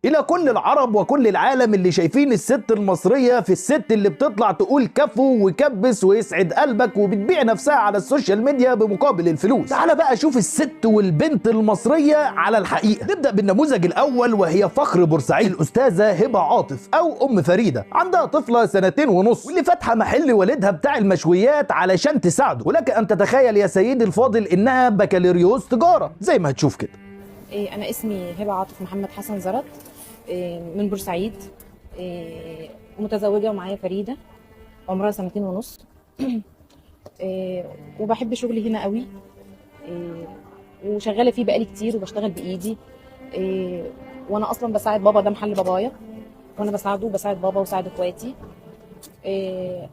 إلى كل العرب وكل العالم اللي شايفين الست المصرية في الست اللي بتطلع تقول كفو وكبس ويسعد قلبك وبتبيع نفسها على السوشيال ميديا بمقابل الفلوس، تعال بقى شوف الست والبنت المصرية على الحقيقة. نبدأ بالنموذج الأول وهي فخر بورسعيد، الأستاذة هبة عاطف أو أم فريدة، عندها طفلة 2.5 سنين واللي فاتحة محل والدها بتاع المشويات علشان تساعده، ولك أن تتخيل يا سيدي الفاضل إنها بكالوريوس تجارة زي ما هتشوف كده. أنا اسمي هبة عاطف محمد حسن زرط، من بورسعيد، متزوجة ومعايا فريدة عمرها 2.5 سنين. وبحب شغلي هنا قوي، وشغالة فيه بقالي كتير وبشتغل بإيدي. وأنا أصلا بساعد بابا، ده محل بابايا وأنا بساعده وبساعد بابا وساعد إخواتي.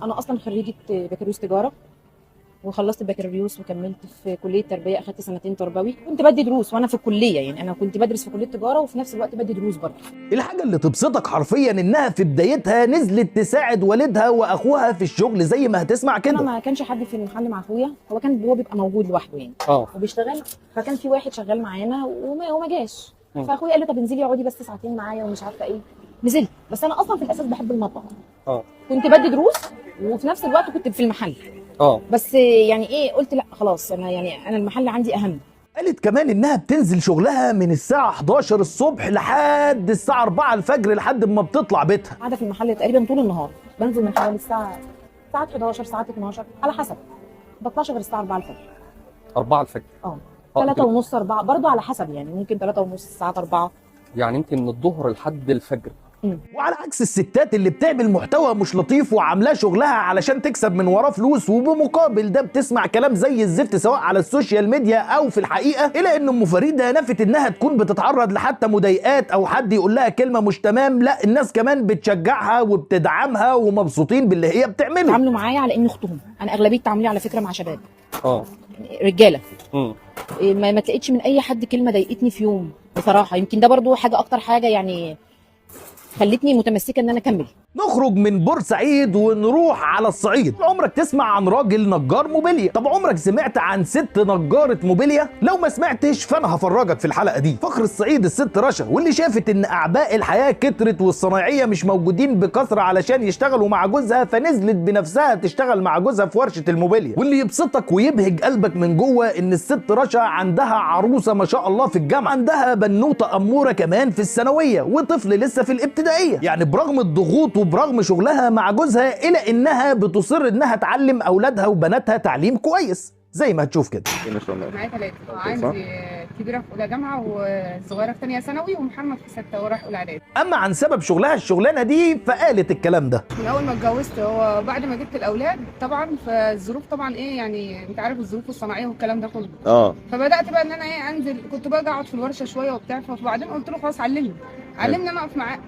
أنا أصلا خريجة بكالوريوس تجارة وخلصت البكالوريوس وكملت في كليه تربيه، اخدت 2 سنين تربوي. كنت بدي دروس وانا في الكليه، يعني انا كنت بدرس في كليه تجاره وفي نفس الوقت بدي دروس برضه. الحاجه اللي تبسطك حرفيا انها في بدايتها نزلت تساعد والدها واخوها في الشغل زي ما هتسمع كده. انا ما كانش حد في المحل مع اخويا، هو بيبقى موجود لوحده يعني وبيشتغل، فكان في واحد شغال معانا وما جاش، فاخويا قال لي طب انزلي اقعدي بس ساعتين معايا ومش عارفه ايه. نزلت، بس انا اصلا في الاساس بحب المطبخ. كنت بدي دروس وفي نفس الوقت كنت في المحل. بس يعني ايه، قلت لا خلاص، انا المحل عندي اهم. قالت كمان انها بتنزل شغلها من الساعه 11 الصبح لحد الساعه 4 الفجر لحد ما بتطلع بيتها. قاعده في المحل تقريبا طول النهار، بنزل من حوالي ساعات 11 ساعات 12 على حسب، ما بطلعش غير الساعه 4 الفجر. 4 الفجر 3:30 4 برضه على حسب، يعني ممكن 3:30 ساعات 4، يعني انت من الظهر لحد الفجر. وعلى عكس الستات اللي بتعمل محتوى مش لطيف وعاملاه شغلها علشان تكسب من وراه فلوس، وبمقابل ده بتسمع كلام زي الزفت سواء على السوشيال ميديا او في الحقيقه، الا ان ام فريده نفت انها تكون بتتعرض لحتى مضايقات او حد يقول لها كلمه مش تمام، لا الناس كمان بتشجعها وبتدعمها ومبسوطين باللي هي بتعمله. تعاملوا معايا على اني اختهم، انا اغلبيه تعاملي على فكره مع شباب رجاله. ما تلاقيتش من اي حد كلمه ضايقتني في يوم بصراحه. يمكن ده برضو حاجه، اكتر حاجه يعني خلتني متمسكه ان انا اكمل. نخرج من بورسعيد ونروح على الصعيد. عمرك تسمع عن راجل نجار موبيليا؟ طب عمرك سمعت عن ست نجاره موبيليا؟ لو ما سمعتش فانا هفرجك في الحلقه دي. فخر الصعيد الست رشا، واللي شافت ان اعباء الحياه كترت والصنايعيه مش موجودين بكثره علشان يشتغلوا مع جوزها، فنزلت بنفسها تشتغل مع جوزها في ورشه الموبيليا. واللي يبسطك ويبهج قلبك من جوه ان الست رشا عندها عروسه ما شاء الله في الجامعه، عندها بنوته اموره كمان في الثانويه، وطفل لسه في الابتدائيه. يعني برغم الضغوط وبرغم شغلها مع جوزها الا انها بتصر انها تعلم اولادها وبناتها تعليم كويس زي ما هتشوف كده. ما شاء الله. معايا 3، عندي كبيره في اولى جامعه والصغيره في ثانيه ثانوي ومحمد في 6 وراح اولى اعدادي. اما عن سبب شغلها الشغلانه دي فقالت الكلام ده. من اول ما اتجوزت، هو بعد ما جبت الاولاد طبعا، فالظروف طبعا ايه يعني، انت عارف الظروف الصناعيه والكلام ده كله. فبدات بقى ان انا ايه انزل، كنت بقى اقعد في الورشه شويه وبتاع، فبعدين قلت له خلاص علمني انا اقف معاه.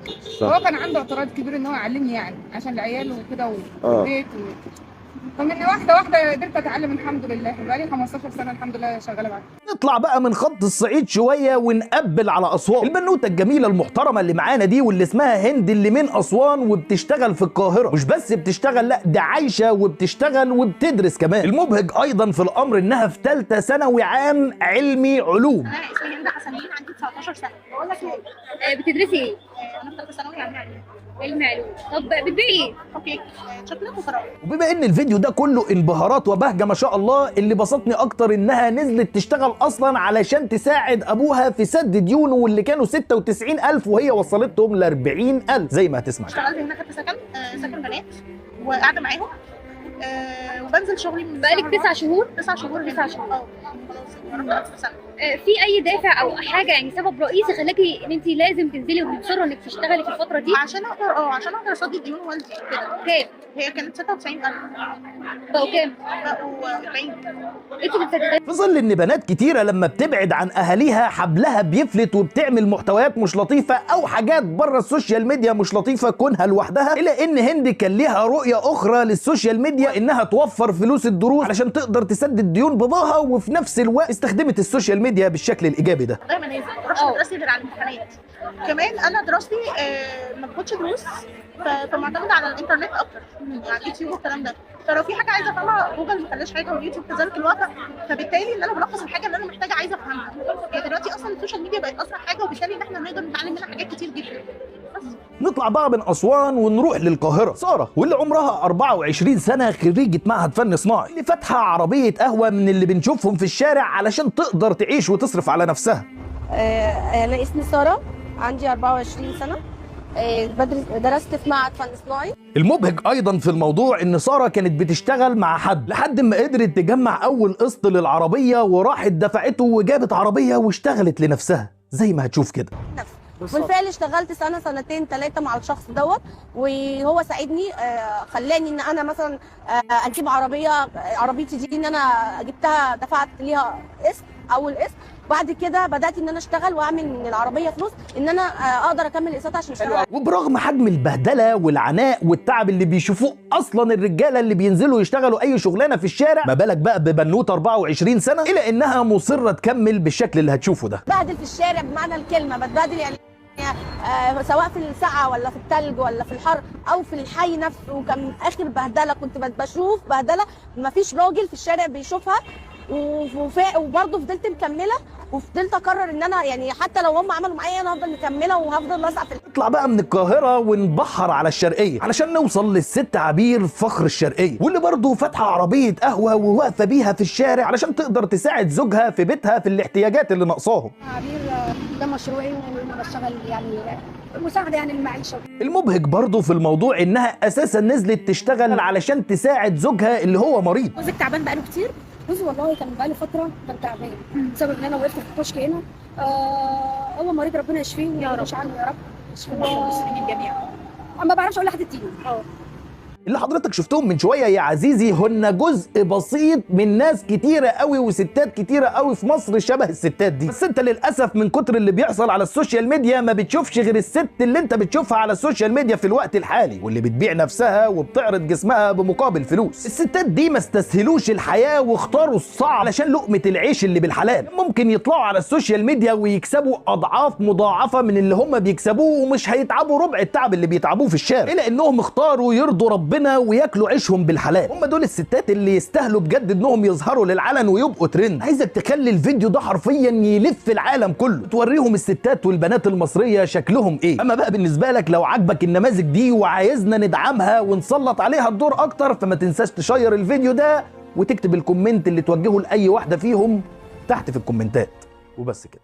هو كان عنده اعتراض كبير ان هو يعلمني يعني عشان العيال وكده والبيت فمن واحده قدرت اتعلم الحمد لله. بقالي 15 سنه الحمد لله شغاله معاك. نطلع بقى من خط الصعيد شويه ونقبل على اسوان. البنوته الجميله المحترمه اللي معانا دي واللي اسمها هند، اللي من اسوان وبتشتغل في القاهره. مش بس بتشتغل، لا ده عايشه وبتشتغل وبتدرس كمان. المبهج ايضا في الامر انها في ثالثه ثانوي عام علمي علوم. انا اسمي هند حسنين، عندي 19 سنه. بقول لك ايه، بتدرسي ايه؟ انا في ثالثه ثانوي علمي علوم. طب بتبيعي ايه؟ اوكي، شوكولاته وفراوله. وبما ان الفيديو ده كله انبهارات وبهجه ما شاء الله، اللي بسطني اكتر انها نزلت تشتغل اصلا علشان تساعد ابوها في سد ديونه، واللي كانوا 96,000 وهي وصلتهم ل 40,000 زي ما هتسمع. اشتغلت هنا، خدت سكن بنات وقاعده معاهم، وبنزل شغلي من بقالك 9 شهور؟ 9 شهور. 9 شهور. خلاص سنه. في اي دافع او حاجه يعني سبب رئيسي خلاكي ان انت لازم تنزلي ومصره انك تشتغلي في الفتره دي؟ عشان اقدر اسدد ديون والدي كده. كام؟ هي كانت 96,000. بقوا كام؟ بقوا 40. انت بتسددي؟ في ظل ان بنات كتيره لما بتبعد عن اهاليها حبلها بيفلت وبتعمل محتويات مش لطيفه او حاجات بره السوشيال ميديا مش لطيفه كونها لوحدها، الا ان هند كان ليها رؤيه اخرى للسوشيال ميديا، انها توفر فلوس الدروس علشان تقدر تسدد ديون باباها، وفي نفس الوقت استخدمت السوشيال ميديا بالشكل الايجابي ده. دايما نازل، ما بروحش مدرستي غير على الامتحانات. كمان انا دراستي ما باخدش دروس، فمعتمده على الانترنت اكتر، على اليوتيوب والكلام ده. فلو في حاجه عايزه افهمها جوجل ما خلاش حاجه، واليوتيوب كذلك الوضع، فبالتالي ان انا بلخص الحاجه اللي انا محتاجه عايزه افهمها. يعني دلوقتي اصلا السوشيال ميديا بقت اسرع حاجه، وبالتالي ان احنا بنقدر نتعلم منها حاجات كتير جدا. نطلع بقى من اسوان ونروح للقاهره. ساره واللي عمرها 24 سنه، خريجه معهد فن صناعي، اللي فاتحه عربيه قهوه من اللي بنشوفهم في الشارع علشان تقدر تعيش وتصرف على نفسها. انا اسمي ساره، عندي 24 سنه، درست في معهد فن صناعي. المبهج ايضا في الموضوع ان ساره كانت بتشتغل مع حد لحد ما قدرت تجمع اول قسط للعربيه وراحت دفعته وجابت عربيه واشتغلت لنفسها زي ما هتشوف كده. بالفعل اشتغلت سنه سنتين ثلاثه مع الشخص دوت، وهو ساعدني، خلاني ان انا مثلا اجيب عربيتي دي ان انا جبتها، دفعت ليها قسط، اول قسط. بعد كده بدات ان انا اشتغل واعمل من العربيه فلوس ان انا اقدر اكمل اقساط عشان اشتغل. وبرغم حجم البهدله والعناء والتعب اللي بيشوفوه اصلا الرجاله اللي بينزلوا يشتغلوا اي شغلانه في الشارع، ما بالك بقى ببنوته 24 سنه، الا انها مصره تكمل بالشكل اللي هتشوفه ده. بهدل في الشارع بمعنى الكلمه، بتبهدل يعني سواء في السقعه ولا في الثلج ولا في الحر او في الحي نفسه. كان اخر بهدله كنت بشوف بهدله ما فيش راجل في الشارع بيشوفها، وبرضه فضلت مكمله وفضلت اقرر ان انا يعني حتى لو هم عملوا معايا انا هفضل مكمله وهفضل اسعى في نطلع بقى من القاهره ونبحر على الشرقيه علشان نوصل للست عبير فخر الشرقيه، واللي برضه فاتحه عربيه قهوه وواقفه بيها في الشارع علشان تقدر تساعد زوجها في بيتها في الاحتياجات اللي ناقصاهم. عبير ده مشروعي وانا بشتغل يعني مساعده يعني المعيشه. المبهج برضه في الموضوع انها اساسا نزلت تشتغل علشان تساعد زوجها اللي هو مريض. جوزك تعبان بقاله كتير؟ جوزي والله كان بقاله فتره كان تعبان بسبب ان انا وقفت في الكشك هنا. هو مريض، ربنا يشفيه ويعيش عنه يا رب. يشفي المسلمين جميعا. ما بعرفش اقول لحد تيجي. اللي حضرتك شفتهم من شويه يا عزيزي هن جزء بسيط من ناس كتيره قوي وستات كتيره قوي في مصر شبه الستات دي، بس انت للاسف من كتر اللي بيحصل على السوشيال ميديا ما بتشوفش غير الست اللي انت بتشوفها على السوشيال ميديا في الوقت الحالي، واللي بتبيع نفسها وبتعرض جسمها بمقابل فلوس. الستات دي ما استسهلوش الحياه واختاروا الصعب علشان لقمه العيش اللي بالحلال. ممكن يطلعوا على السوشيال ميديا ويكسبوا اضعاف مضاعفه من اللي هم بيكسبوه ومش هيتعبوا ربع التعب اللي بيتعبوه في الشارع، الا انهم اختاروا يرضوا ربنا وياكلوا عيشهم بالحلال. هم دول الستات اللي يستاهلوا بجد انهم يظهروا للعلن ويبقوا ترند. عايزك تخلي الفيديو ده حرفيا يلف العالم كله، توريهم الستات والبنات المصريه شكلهم ايه. اما بقى بالنسبه لك لو عجبك النماذج دي وعايزنا ندعمها ونسلط عليها الدور اكتر، فما تنساش تشير الفيديو ده وتكتب الكومنت اللي توجهه لاي واحده فيهم تحت في الكومنتات. وبس كده.